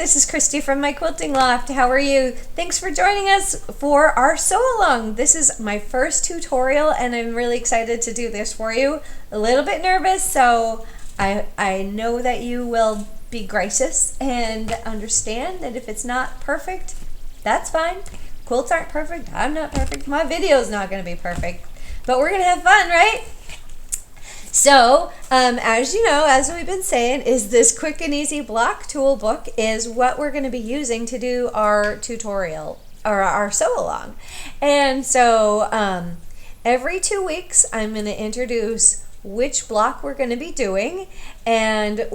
this is Kristi from My Quilting Loft. How are you? Thanks for joining us for our sew-along. This is my first tutorial and I'm really excited to do this for you. A little bit nervous, so I know that you will be gracious and understand that if it's not perfect, that's fine. Quilts aren't perfect, I'm not perfect, my video's not going to be perfect, but we're going to have fun, right? So, as you know, as we've been saying, is this quick and easy block tool book is what we're going to be using to do our tutorial or our sew along. And so every 2 weeks I'm going to introduce which block we're going to be doing, and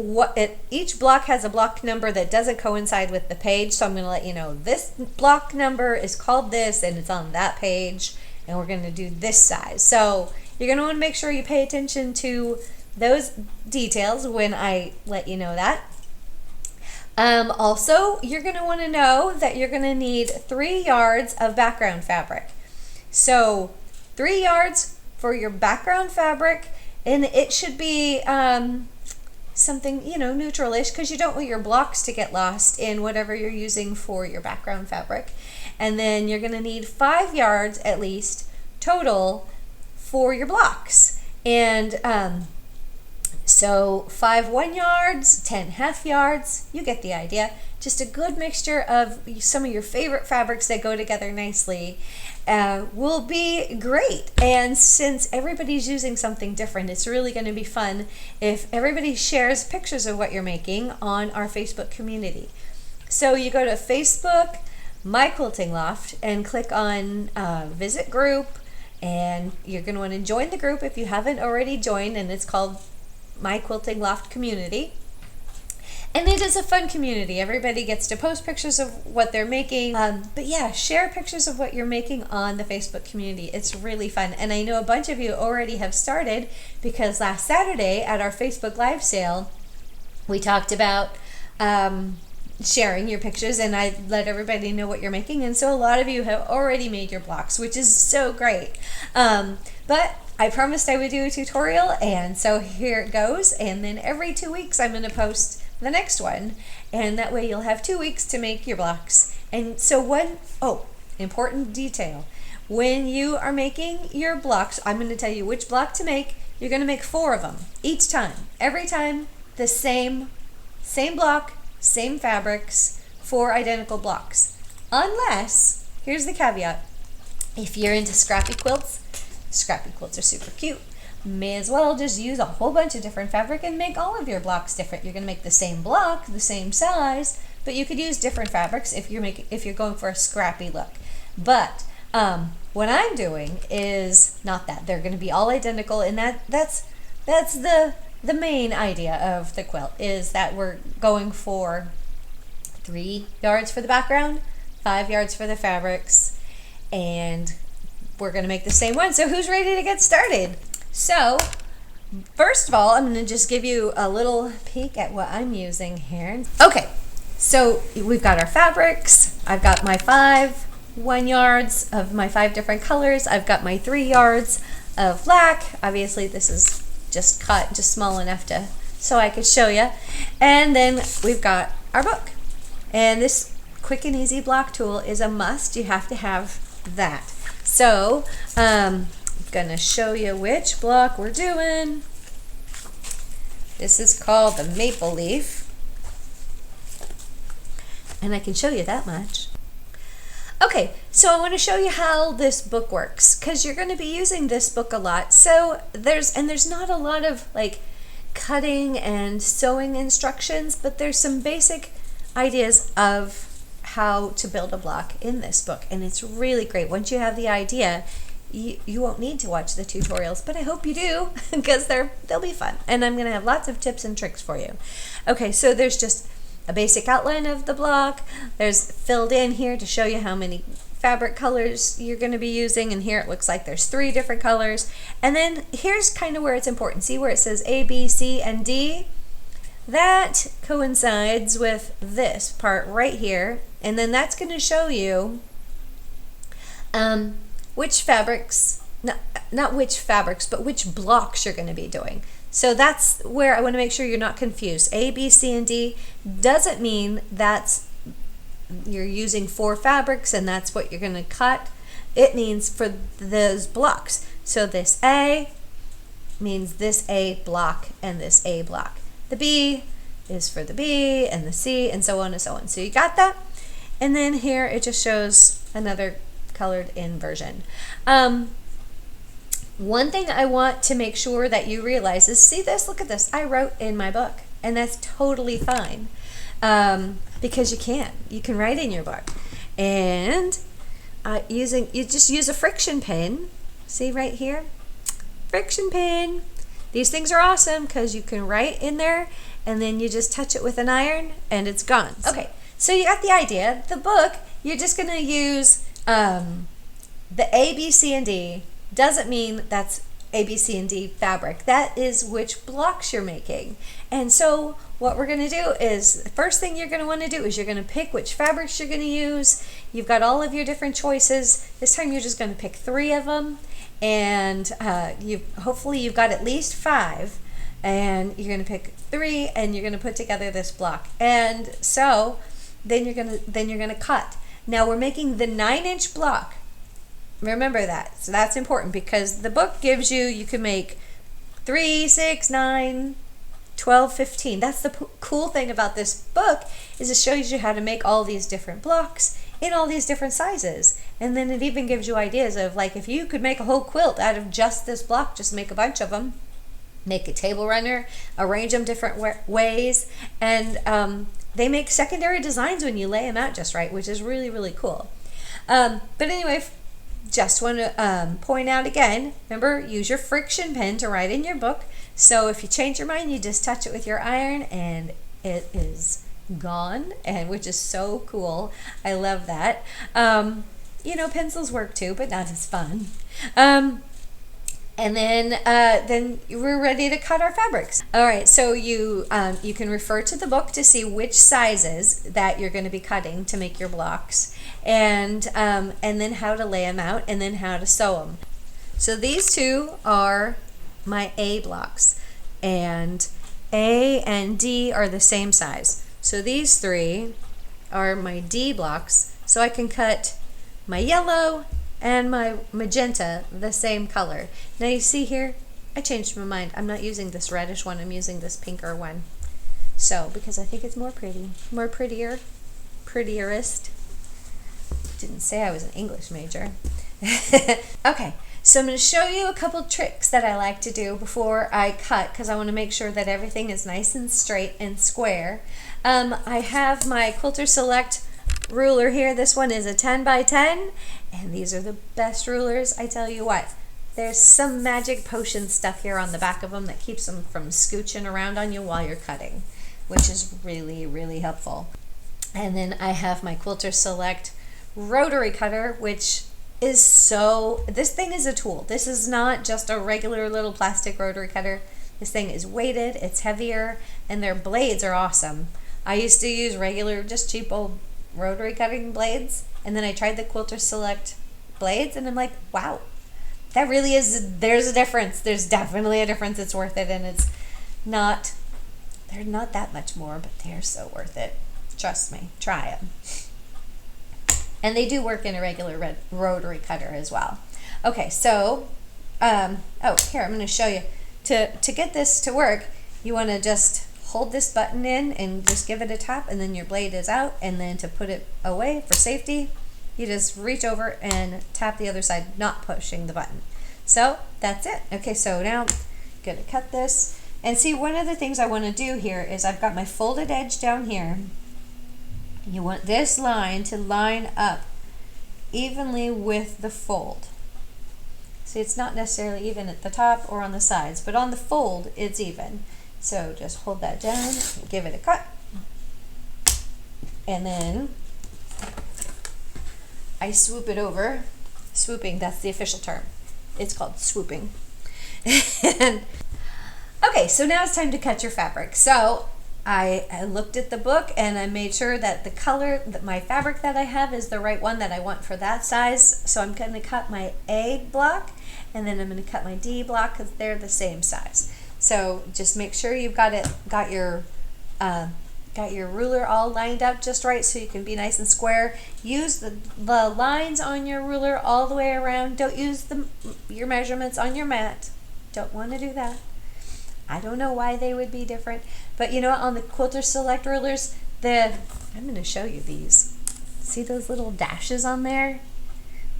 each block has a block number that doesn't coincide with the page. So I'm going to let you know this block number is called this and it's on that page, and we're going to do this size. So you're going to want to make sure you pay attention to those details when I let you know that. Also, you're going to want to know that you're going to need 3 yards of background fabric. So 3 yards for your background fabric, and it should be something, neutral-ish, because you don't want your blocks to get lost in whatever you're using for your background fabric. And then you're going to need 5 yards at least total for your blocks. And so 5 1 yards, 10 half yards, you get the idea. Just a good mixture of some of your favorite fabrics that go together nicely will be great. And since everybody's using something different, it's really going to be fun if everybody shares pictures of what you're making on our Facebook community. So you go to Facebook, My Quilting Loft, and click on Visit Group. And you're going to want to join the group if you haven't already joined, and it's called My Quilting Loft Community. And it is a fun community. Everybody gets to post pictures of what they're making. But yeah, share pictures of what you're making on the Facebook community. It's really fun. And I know a bunch of you already have started, because last Saturday at our Facebook Live sale, we talked about sharing your pictures, and I let everybody know what you're making, and so a lot of you have already made your blocks, which is so great. But I promised I would do a tutorial, and so here it goes. And then every 2 weeks I'm going to post the next one, and that way you'll have 2 weeks to make your blocks. And so important detail, when you are making your blocks, I'm going to tell you which block to make. You're going to make 4 of them each time, every time the same block, same fabrics, 4 identical blocks. Unless, here's the caveat, if you're into scrappy quilts are super cute. May as well just use a whole bunch of different fabric and make all of your blocks different. You're going to make the same block, the same size, but you could use different fabrics if you're going for a scrappy look. But what I'm doing is not that. They're going to be all identical, and that's the main idea of the quilt, is that we're going for 3 yards for the background, 5 yards for the fabrics, and we're going to make the same one. So who's ready to get started? So first of all, I'm going to just give you a little peek at what I'm using here. Okay, so we've got our fabrics. I've got my 5 1 yards of my 5 different colors. I've got my 3 yards of black. Obviously this is just cut just small enough so I could show you. And then we've got our book. And this quick and easy block tool is a must. You have to have that. So I'm going to show you which block we're doing. This is called the Maple Leaf. And I can show you that much. Okay, so I want to show you how this book works, because you're going to be using this book a lot. So there's not a lot of like cutting and sewing instructions, but there's some basic ideas of how to build a block in this book, and it's really great. Once you have the idea, you won't need to watch the tutorials, but I hope you do, because they'll be fun, and I'm going to have lots of tips and tricks for you. Okay, so there's just a basic outline of the block. There's filled in here to show you how many fabric colors you're going to be using, and here it looks like there's 3 different colors. And then here's kind of where it's important. See where it says A, B, C, and D? That coincides with this part right here, and then that's going to show you which fabrics, not which fabrics, but which blocks you're going to be doing. So that's where I want to make sure you're not confused. A, B, C, and D doesn't mean that's you're using 4 fabrics and that's what you're going to cut. It means for those blocks. So this A means this A block and this A block. The B is for the B and the C and so on and so on. So you got that? And then here it just shows another colored in version. One thing I want to make sure that you realize is, see this, look at this. I wrote in my book, and that's totally fine, because you can write in your book. And you just use a friction pin. See right here? Friction pin. These things are awesome because you can write in there and then you just touch it with an iron and it's gone. Okay, so you got the idea. The book, you're just going to use the A, B, C, and D. Doesn't mean that's A, B, C, and D fabric. That is which blocks you're making. And so what we're going to do is, the first thing you're going to want to do is you're going to pick which fabrics you're going to use. You've got all of your different choices. This time you're just going to pick 3 of them. And hopefully you've got at least 5. And you're going to pick 3 and you're going to put together this block. And so then you're going to cut. Now we're making the 9-inch block. Remember that. So that's important because the book gives you can make 3, 6, 9, 12, 15. That's the cool thing about this book, is it shows you how to make all these different blocks in all these different sizes. And then it even gives you ideas of, like, if you could make a whole quilt out of just this block, just make a bunch of them, make a table runner, arrange them different ways, and they make secondary designs when you lay them out just right, which is really, really cool. But anyway, just want to point out again, remember, use your friction pen to write in your book. So if you change your mind, you just touch it with your iron and it is gone, and which is so cool. I love that. Pencils work too, but not as fun. And then we're ready to cut our fabrics. All right, so you can refer to the book to see which sizes that you're going to be cutting to make your blocks, and then how to lay them out, and then how to sew them. So these 2 are my A blocks, and A and D are the same size. So these 3 are my D blocks, so I can cut my yellow and my magenta the same color. Now you see here, I changed my mind. I'm not using this reddish one, I'm using this pinker one. So, because I think it's more prettier, prettiest. Didn't say I was an English major. Okay, so I'm going to show you a couple tricks that I like to do before I cut, because I want to make sure that everything is nice and straight and square. I have my Quilter Select ruler here. This one is a 10 by 10, and these are the best rulers. I tell you what, there's some magic potion stuff here on the back of them that keeps them from scooching around on you while you're cutting, which is really, really helpful. And then I have my Quilter Select rotary cutter, which is this thing is a tool. This is not just a regular little plastic rotary cutter. This thing is weighted, it's heavier, and their blades are awesome. I used to use regular, just cheap old rotary cutting blades, and then I tried the Quilter Select blades, and I'm like, wow, that really is, there's a difference. There's definitely a difference. It's worth it, and they're not that much more, but they're so worth it. Trust me, try them. And they do work in a regular rotary cutter as well. Okay, so here, I'm going to show you. To get this to work, you want to just hold this button in and just give it a tap, and then your blade is out. And then to put it away for safety, you just reach over and tap the other side, not pushing the button. So that's it. Okay, so now I'm going to cut this. And see, one of the things I want to do here is I've got my folded edge down here. You want this line to line up evenly with the fold. See, it's not necessarily even at the top or on the sides, but on the fold, it's even. So just hold that down, give it a cut, and then I swoop it over. Swooping, that's the official term. It's called swooping. Okay, so now it's time to cut your fabric. So I looked at the book and I made sure that the color, that my fabric that I have is the right one that I want for that size. So I'm going to cut my A block, and then I'm going to cut my D block because they're the same size. So just make sure you've got your ruler all lined up just right so you can be nice and square. Use the lines on your ruler all the way around. Don't use your measurements on your mat. Don't want to do that. I don't know why they would be different, but you know what, on the Quilter Select rulers, I'm going to show you these. See those little dashes on there?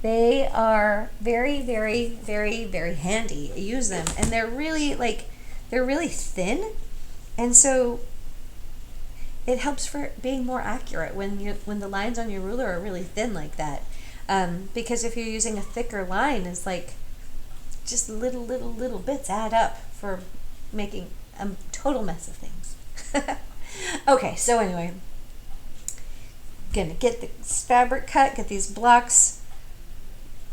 They are very, very, very, very handy. Use them, and they're really thin, and so it helps for being more accurate when the lines on your ruler are really thin like that. Because if you're using a thicker line, it's like just little bits add up for making a total mess of things. Okay, so anyway, gonna get this fabric cut, get these blocks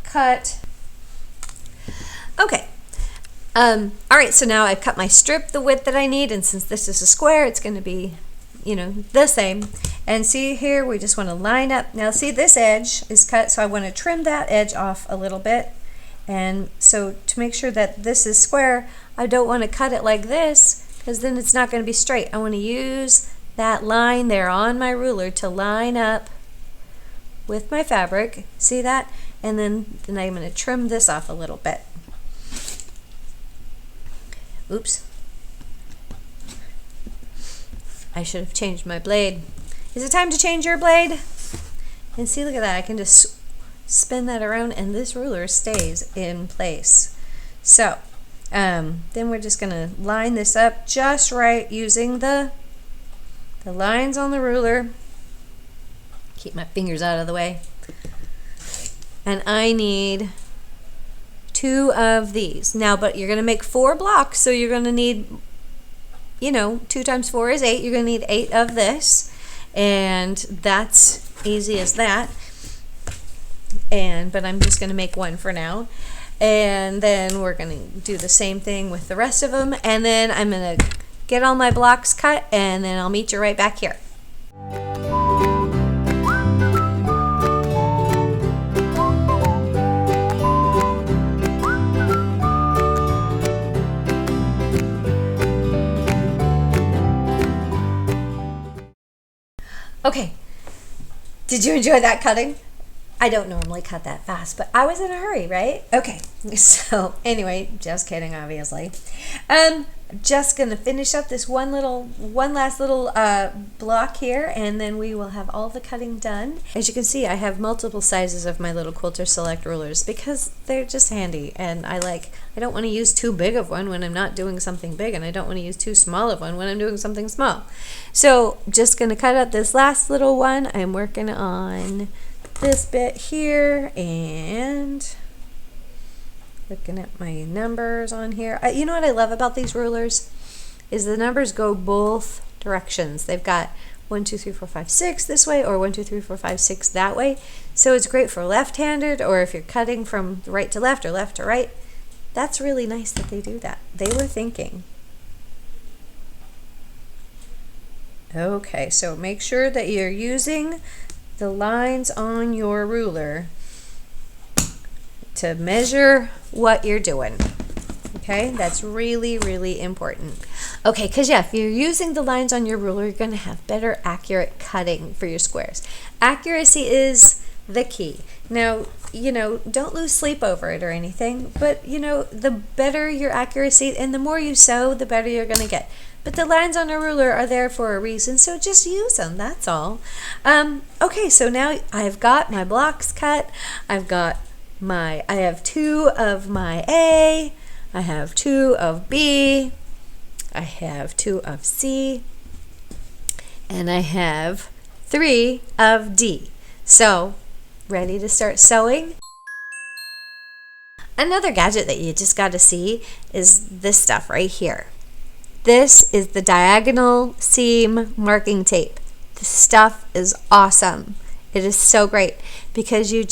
cut. Okay. All right, so now I've cut my strip the width that I need, and since this is a square, it's going to be, the same. And see here, we just want to line up. Now see, this edge is cut, so I want to trim that edge off a little bit. And so to make sure that this is square, I don't want to cut it like this, because then it's not going to be straight. I want to use that line there on my ruler to line up with my fabric. See that? And then I'm going to trim this off a little bit. Oops. I should have changed my blade. Is it time to change your blade? And see, look at that. I can just spin that around and this ruler stays in place. So then we're just going to line this up just right using the lines on the ruler. Keep my fingers out of the way. And I need 2 of these. Now, but you're going to make 4 blocks, so you're going to need, 2 times 4 is 8. You're going to need 8 of this, and that's easy as that. But I'm just going to make 1 for now. And then we're going to do the same thing with the rest of them, and then I'm going to get all my blocks cut, and then I'll meet you right back here. Okay, did you enjoy that cutting? I don't normally cut that fast, but I was in a hurry, right? Okay, so anyway, just kidding, obviously. Just gonna finish up this one last little block here, and then we will have all the cutting done. As you can see, I have multiple sizes of my little Quilter Select rulers because they're just handy, and I don't want to use too big of one when I'm not doing something big, and I don't want to use too small of one when I'm doing something small. So just gonna cut out this last little one. I'm working on this bit here and looking at my numbers on here. You know what I love about these rulers is the numbers go both directions. They've got 1, 2, 3, 4, 5, 6 this way, or 1, 2, 3, 4, 5, 6 that way. So it's great for left-handed, or if you're cutting from right to left or left to right. That's really nice that they do that. They were thinking. Okay, so make sure that you're using the lines on your ruler to measure what you're doing. Okay, that's really, really important. Okay, because if you're using the lines on your ruler, you're going to have better accurate cutting for your squares. Accuracy is the key. Now, don't lose sleep over it or anything, but the better your accuracy and the more you sew, the better you're going to get. But the lines on a ruler are there for a reason, so just use them, that's all. Okay, so now I've got my blocks cut. I have 2 of my A, I have 2 of B, I have 2 of C, and I have 3 of D. So, ready to start sewing? Another gadget that you just got to see is this stuff right here. This is the diagonal seam marking tape. This stuff is awesome. It is so great because you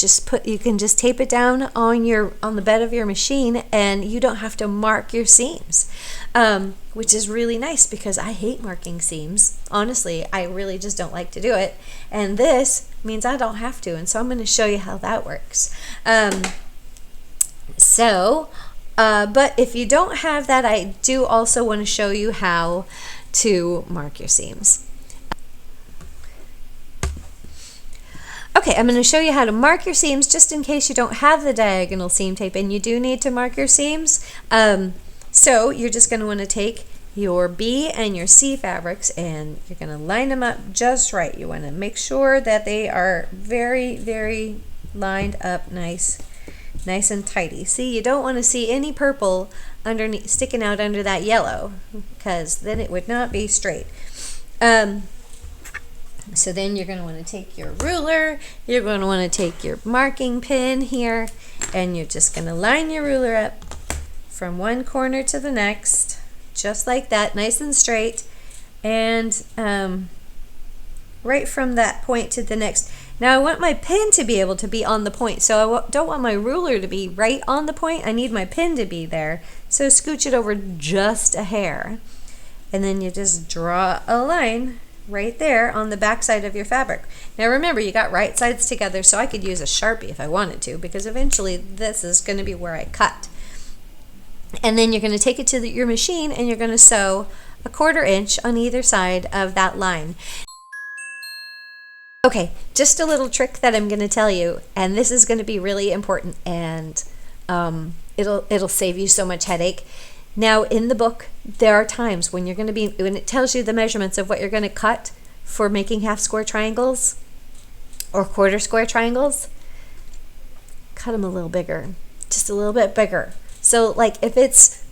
can just tape it down on the bed of your machine, and you don't have to mark your seams, which is really nice because I hate marking seams. Honestly, I really just don't like to do it, and this means I don't have to. And so I'm going to show you how that works. So But if you don't have that, I do also want to show you how to mark your seams. Okay, I'm going to show you how to mark your seams just in case you don't have the diagonal seam tape and you do need to mark your seams. So you're just going to want to take your B and your C fabrics and you're going to line them up just right. You want to make sure that they are very, very lined up nice and tidy. See, you don't want to see any purple underneath sticking out under that yellow because then it would not be straight. So then you're going to want to take your ruler, you're going to want to take your marking pin here, and you're just going to line your ruler up from one corner to the next, just like that, nice and straight, and right from that point to the next. Now I want my pin to be able to be on the point, so I don't want my ruler to be right on the point. I need my pin to be there, so scooch it over just a hair, and then you just draw a line right there on the back side of your fabric. Now remember, you got right sides together, so I could use a Sharpie if I wanted to, because eventually this is going to be where I cut. And then you're going to take it to your machine and you're going to sew 1/4 inch on either side of that line. Okay, just a little trick that I'm going to tell you, and this is going to be really important, and it'll save you so much headache. Now in the book, there are times when when it tells you the measurements of what you're going to cut for making half square triangles or 1/4 square triangles, cut them a little bigger, just a little bit bigger. So like if it's,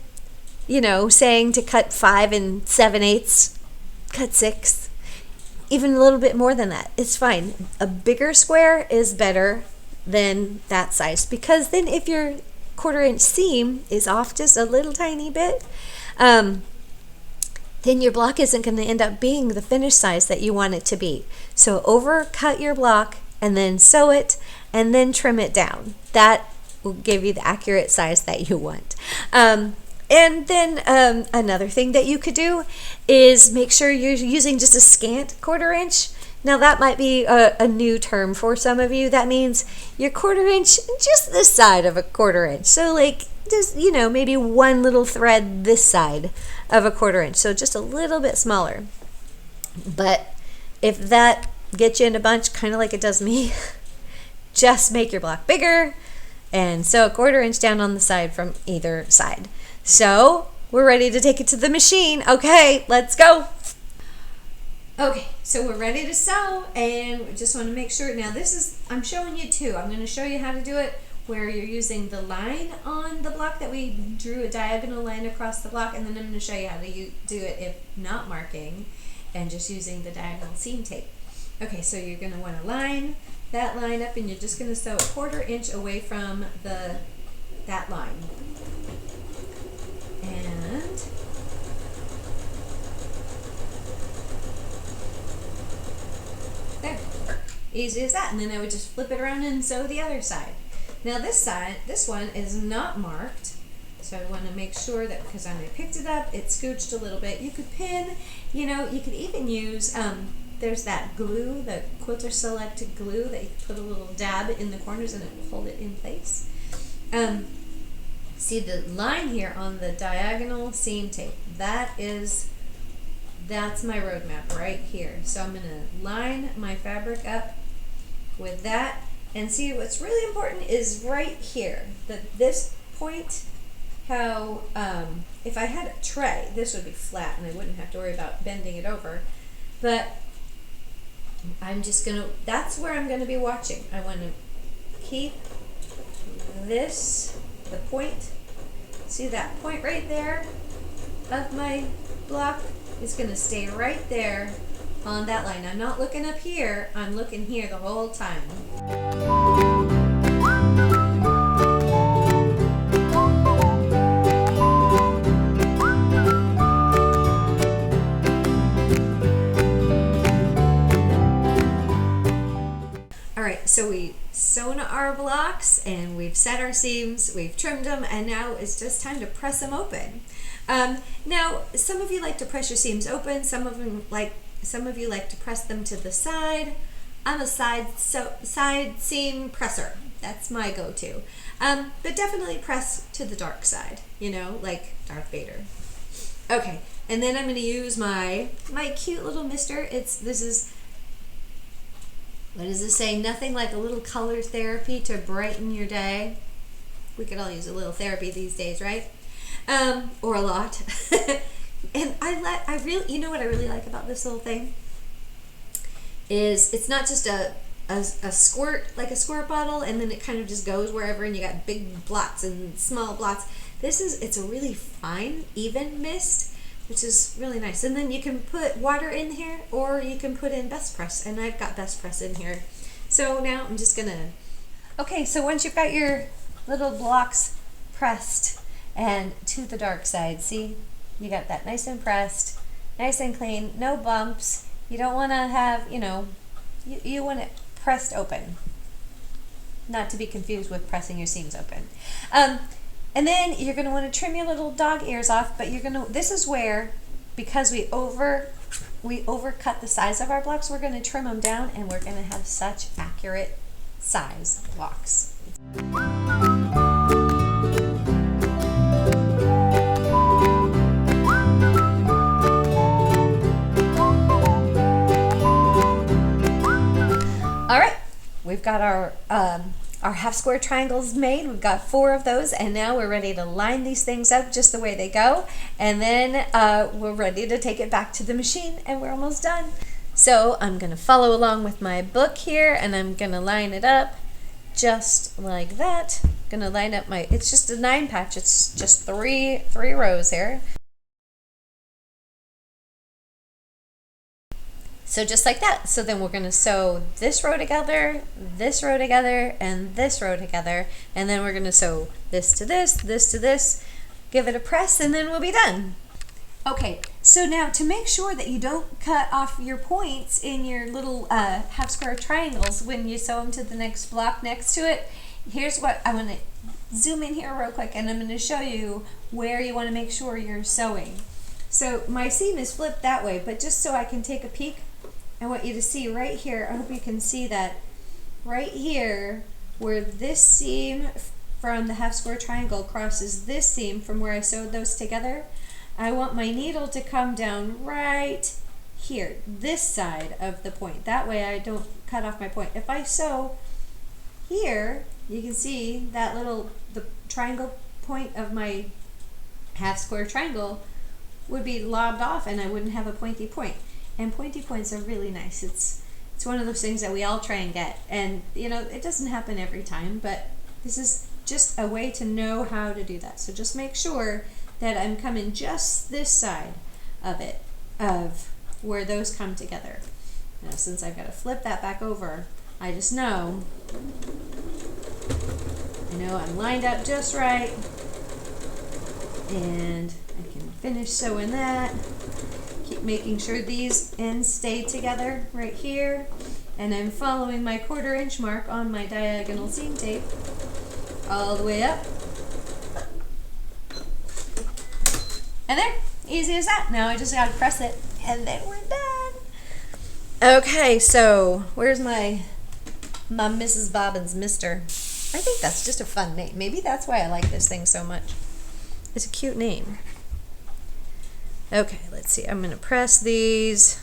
saying to cut 5 7/8, cut 6, even a little bit more than that, it's fine. A bigger square is better than that size, because then if your 1/4 inch seam is off just a little tiny bit, then your block isn't going to end up being the finished size that you want it to be. So overcut your block and then sew it and then trim it down. That will give you the accurate size that you want. And then another thing that you could do is make sure you're using just a scant 1/4 inch. Now that might be a new term for some of you. That means your 1/4 inch just this side of a 1/4 inch. So like just, maybe one little thread this side of a 1/4 inch. So just a little bit smaller. But if that gets you in a bunch, kind of like it does me, just make your block bigger and sew 1/4 inch down on the side from either side. So we're ready to take it to the machine. Okay, let's go. Okay, so we're ready to sew, and we just want to make sure. Now I'm showing you two. I'm going to show you how to do it where you're using the line on the block that we drew a diagonal line across the block, and then I'm going to show you how to do it if not marking and just using the diagonal seam tape. Okay, so you're going to want to line that line up, and you're just going to sew 1/4 inch away from that line. And there, easy as that. And then I would just flip it around and sew the other side. Now this one is not marked, so I want to make sure that, because when I picked it up, it scooched a little bit. You could pin, you could even use, there's that glue, the Quilter Select glue that you put a little dab in the corners and it will hold it in place. See the line here on the diagonal seam tape, that's my roadmap right here. So I'm going to line my fabric up with that, and see what's really important is right here, this point, how if I had a tray, this would be flat and I wouldn't have to worry about bending it over, but that's where I'm going to be watching. I want to keep the point, see that point right there of my block is going to stay right there on that line. I'm not looking up here, I'm looking here the whole time. Alright, so we've sewn our blocks and we've set our seams, we've trimmed them, and now it's just time to press them open. Now, some of you like to press your seams open, some of you like to press them to the side. I'm a side seam presser. That's my go-to. But definitely press to the dark side, you know, like Darth Vader. Okay, and then I'm going to use my cute little mister. This is, what does it say? Nothing like a little color therapy to brighten your day. We could all use a little therapy these days, right? Or a lot. And you know what I really like about this little thing? Is it's not just a squirt, like a squirt bottle, and then it kind of just goes wherever, and you got big blots and small blots. It's a really fine, even mist, which is really nice. And then you can put water in here, or you can put in Best Press, and I've got Best Press in here. So now I'm just gonna, okay, so once you've got your little blocks pressed and to the dark side, see, you got that nice and pressed, nice and clean, no bumps. You don't want to have, you know, you want it pressed open, not to be confused with pressing your seams open. And then you're going to want to trim your little dog ears off, but this is where, because we overcut the size of our blocks, we're going to trim them down, and we're going to have such accurate size blocks. All right, we've got our half square triangles made. We've got 4 of those, and now we're ready to line these things up just the way they go, and then we're ready to take it back to the machine, and we're almost done. So I'm going to follow along with my book here, and I'm going to line it up just like that. I'm going to line up it's just a 9 patch. It's just three rows here. So just like that. So then we're going to sew this row together, this row together, and this row together. And then we're going to sew this to this to this, give it a press, and then we'll be done. Okay, so now to make sure that you don't cut off your points in your little half square triangles when you sew them to the next block next to it, here's what I'm going to zoom in here real quick, and I'm going to show you where you want to make sure you're sewing. So my seam is flipped that way, but just so I can take a peek, I want you to see right here, I hope you can see that right here where this seam from the half square triangle crosses this seam from where I sewed those together. I want my needle to come down right here, this side of the point. That way I don't cut off my point. If I sew here, you can see that the triangle point of my half square triangle would be lobbed off, and I wouldn't have a pointy point. And pointy points are really nice. It's one of those things that we all try and get. And, you know, it doesn't happen every time, but this is just a way to know how to do that. So just make sure that I'm coming just this side of it, of where those come together. Now, since I've got to flip that back over, I just know, I'm lined up just right. And I can finish sewing that. Keep making sure these ends stay together right here, and I'm following my 1/4 inch mark on my diagonal seam tape all the way up, and there, easy as that. Now I just gotta press it, and then we're done. Okay, so where's my Mrs. Bobbin's Mister? I think that's just a fun name. Maybe that's why I like this thing so much. It's a cute name. Okay, let's see. I'm going to press these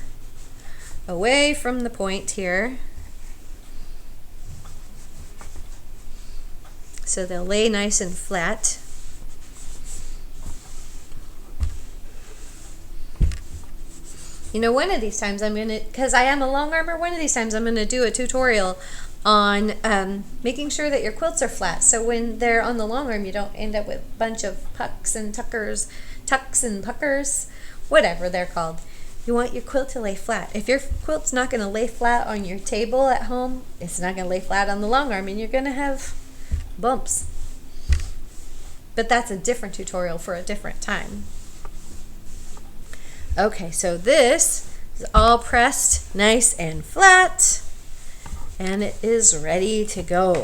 away from the point here, so they'll lay nice and flat. You know, one of these times I'm going to, because I am a long armer, one of these times I'm going to do a tutorial on making sure that your quilts are flat, so when they're on the long arm you don't end up with a bunch of pucks and tuckers, tucks and puckers, whatever they're called. You want your quilt to lay flat. If your quilt's not going to lay flat on your table at home, it's not going to lay flat on the long arm, and you're going to have bumps. But that's a different tutorial for a different time. Okay, so this is all pressed nice and flat, and it is ready to go.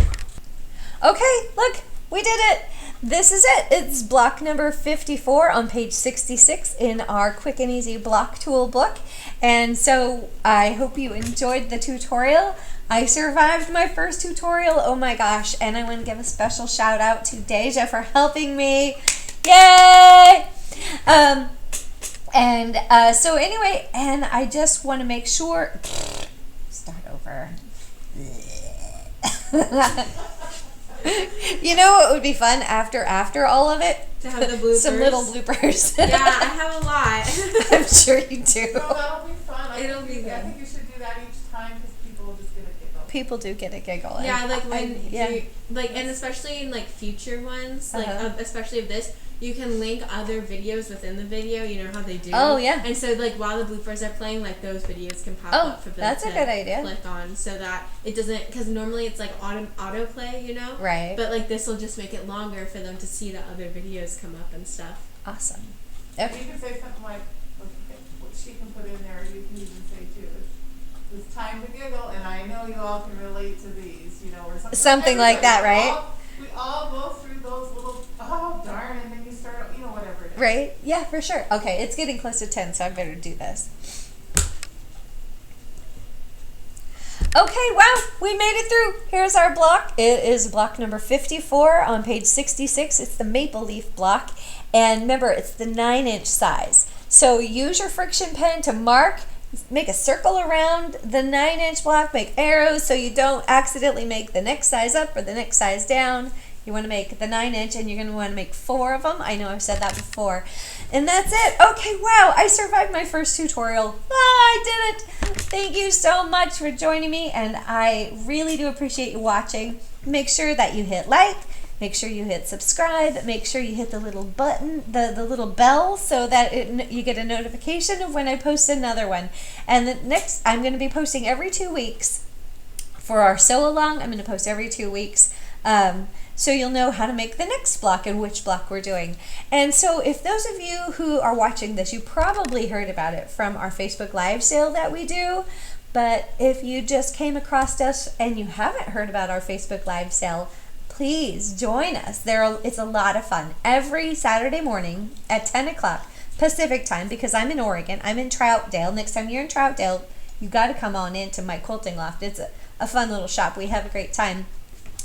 Okay, look, we did it. This is it. It's block number 54 on page 66 in our Quick and Easy Block Tool book. And so I hope you enjoyed the tutorial. I survived my first tutorial. Oh my gosh. And I want to give a special shout out to Deja for helping me. Yay! So anyway, and I just want to make sure, start over. You know what would be fun after all of it? To have the bloopers. Some little bloopers. Yeah, I have a lot. I'm sure you do. No, that'll be fun. It'll be good. I think you should do that each time because people will just get a giggle. People do get a giggle. Yeah, like when yeah. and especially in like future ones, like especially of this, you can link other videos within the video. You know how they do. Oh yeah. And so like while the bloopers are playing, like those videos can pop up for them that's to a good idea. click on, so that it doesn't, because normally it's like autoplay, you know. Right. But like this will just make it longer for them to see the other videos come up and stuff. Awesome. Okay. You can say something like what she can put in there. You can even say too. It's time to giggle, and I know you all can relate to these, you know, or something. Something like that, right? We all go through those little, oh darn, and then you start, you know, whatever it is. Right? Yeah, for sure. Okay, it's getting close to 10, so I better do this. Okay, wow, we made it through. Here's our block. It is block number 54 on page 66. It's the maple leaf block. And remember, it's the 9-inch size. So use your friction pen to mark. Make a circle around the 9-inch block, make arrows so you don't accidentally make the next size up or the next size down. You want to make the 9-inch, and you're going to want to make 4 of them. I know I've said that before. And that's it. Okay, wow, I survived my first tutorial. I did it. Thank you so much for joining me, and I really do appreciate you watching. Make sure that you hit like. Make sure you hit subscribe. Make sure you hit the little button, the little bell, so that you get a notification of when I post another one. And the next, I'm going to be posting every 2 weeks. For our sew along, I'm going to post every 2 weeks. So you'll know how to make the next block and which block we're doing. And so if those of you who are watching this, you probably heard about it from our Facebook Live sale that we do. But if you just came across us and you haven't heard about our Facebook Live sale, please join us. It's a lot of fun. Every Saturday morning at 10 o'clock Pacific time, because I'm in Oregon. I'm in Troutdale. Next time you're in Troutdale, you got to come on in to My Quilting Loft. It's a fun little shop. We have a great time.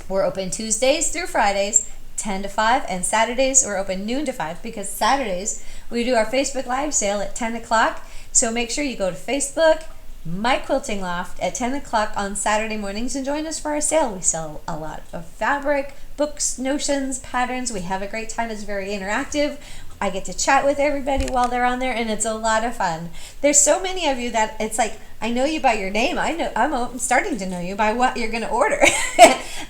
We're open Tuesdays through Fridays, 10 to 5, and Saturdays we're open noon to 5, because Saturdays we do our Facebook Live sale at 10 o'clock. So make sure you go to Facebook, My Quilting Loft, at 10 o'clock on Saturday mornings and join us for our sale. We sell a lot of fabric, books, notions, patterns. We have a great time. It's very interactive. I get to chat with everybody while they're on there, and it's a lot of fun. There's so many of you that it's like, I know you by your name. I'm starting to know you by what you're going to order.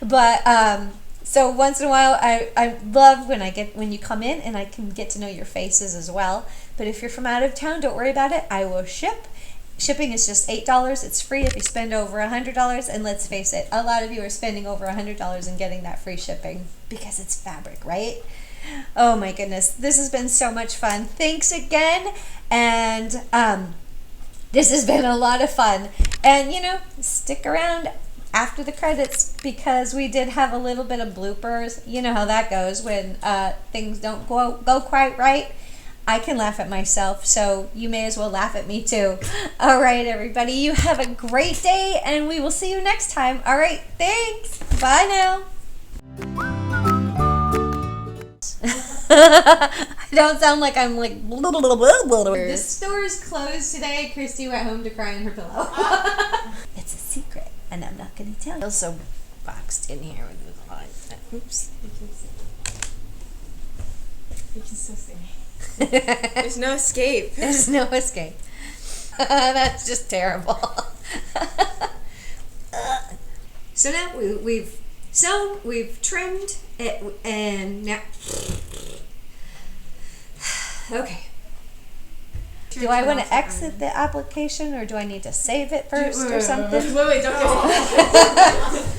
But so once in a while, I love when you come in and I can get to know your faces as well. But if you're from out of town, don't worry about it. I will ship. Shipping is just $8. It's free if you spend over $100. And let's face it, a lot of you are spending over $100 and getting that free shipping because it's fabric, right? Oh my goodness, this has been so much fun. Thanks again, and this has been a lot of fun. And stick around after the credits, because we did have a little bit of bloopers. You know how that goes when things don't go quite right. I can laugh at myself, so you may as well laugh at me too. All right, everybody, you have a great day, and we will see you next time. All right, thanks. Bye now. I don't sound like I'm like this store is closed today. Kristi went home to cry in her pillow. It's a secret, and I'm not going to tell you. It's also boxed in here with the lines. Oops. You can still see me. There's no escape. There's no escape. That's just terrible. So now we've sewn, we've trimmed it, and now. Okay. Do I want to exit the application, or do I need to save it first or something? Wait, don't.